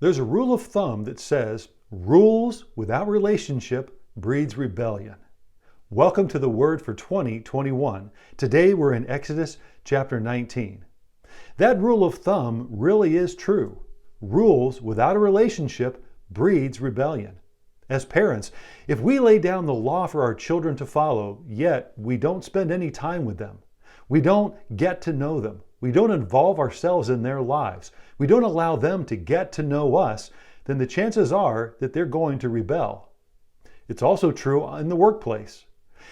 There's a rule of thumb that says rules without relationship breeds rebellion. Welcome to the Word for 2021. Today we're in Exodus chapter 19. That rule of thumb really is true. Rules without a relationship breeds rebellion. As parents, if we lay down the law for our children to follow, yet we don't spend any time with them, we don't get to know them, we don't involve ourselves in their lives, we don't allow them to get to know us, then the chances are that they're going to rebel. It's also true in the workplace.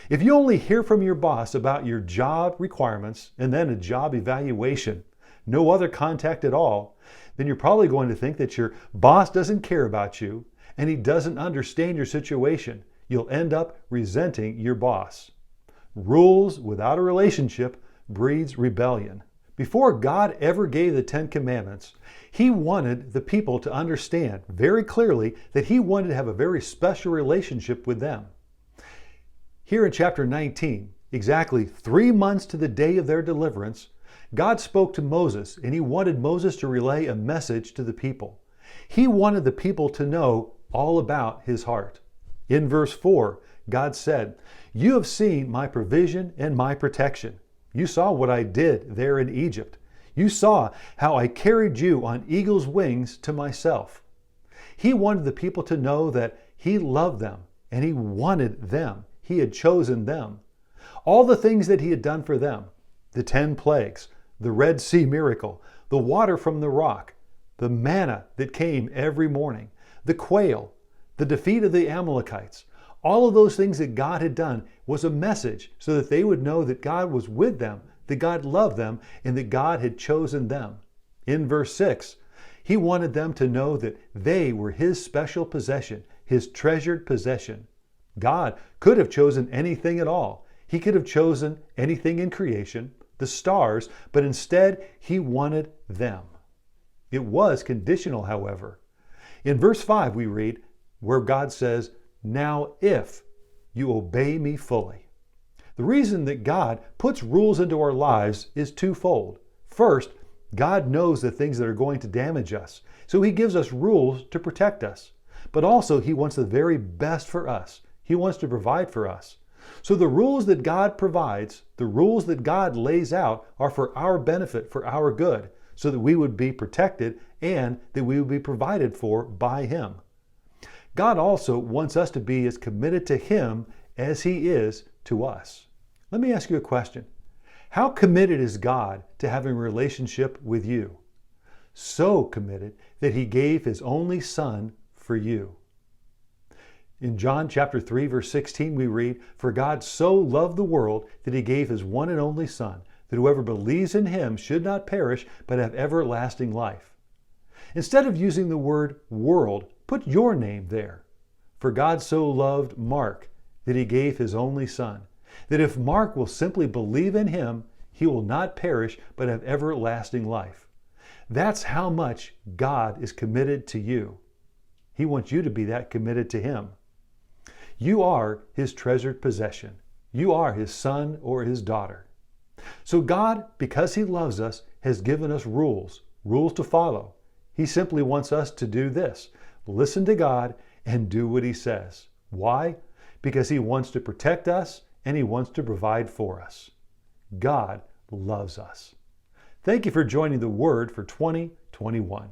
If you only hear from your boss about your job requirements and then a job evaluation, no other contact at all, then you're probably going to think that your boss doesn't care about you and he doesn't understand your situation. You'll end up resenting your boss. Rules without a relationship breeds rebellion. Before God ever gave the Ten Commandments, He wanted the people to understand very clearly that He wanted to have a very special relationship with them. Here in chapter 19, exactly 3 months to the day of their deliverance, God spoke to Moses and He wanted Moses to relay a message to the people. He wanted the people to know all about His heart. In verse 4, God said, "You have seen my provision and my protection. You saw what I did there in Egypt. You saw how I carried you on eagle's wings to myself." He wanted the people to know that He loved them and He wanted them. He had chosen them. All the things that He had done for them, the 10 plagues, the Red Sea miracle, the water from the rock, the manna that came every morning, the quail, the defeat of the Amalekites, all of those things that God had done was a message so that they would know that God was with them, that God loved them, and that God had chosen them. In verse 6, He wanted them to know that they were His special possession, His treasured possession. God could have chosen anything at all. He could have chosen anything in creation, the stars, but instead He wanted them. It was conditional, however. In verse 5 we read where God says, "Now if you obey me fully." The reason that God puts rules into our lives is twofold. First, God knows the things that are going to damage us, so He gives us rules to protect us. But also He wants the very best for us. He wants to provide for us. So the rules that God provides, the rules that God lays out, are for our benefit, for our good, so that we would be protected and that we would be provided for by Him. God also wants us to be as committed to Him as He is to us. Let me ask you a question. How committed is God to having a relationship with you? So committed that He gave His only Son for you. In John chapter 3, verse 16, we read, "For God so loved the world that He gave His one and only Son, that whoever believes in Him should not perish, but have everlasting life." Instead of using the word world, put your name there. For God so loved Mark that He gave His only Son, that if Mark will simply believe in Him, he will not perish, but have everlasting life. That's how much God is committed to you. He wants you to be that committed to Him. You are His treasured possession. You are His son or His daughter. So God, because He loves us, has given us rules to follow. He simply wants us to do this: listen to God and do what He says. Why? Because He wants to protect us and He wants to provide for us. God loves us. Thank you for joining the Word for 2021.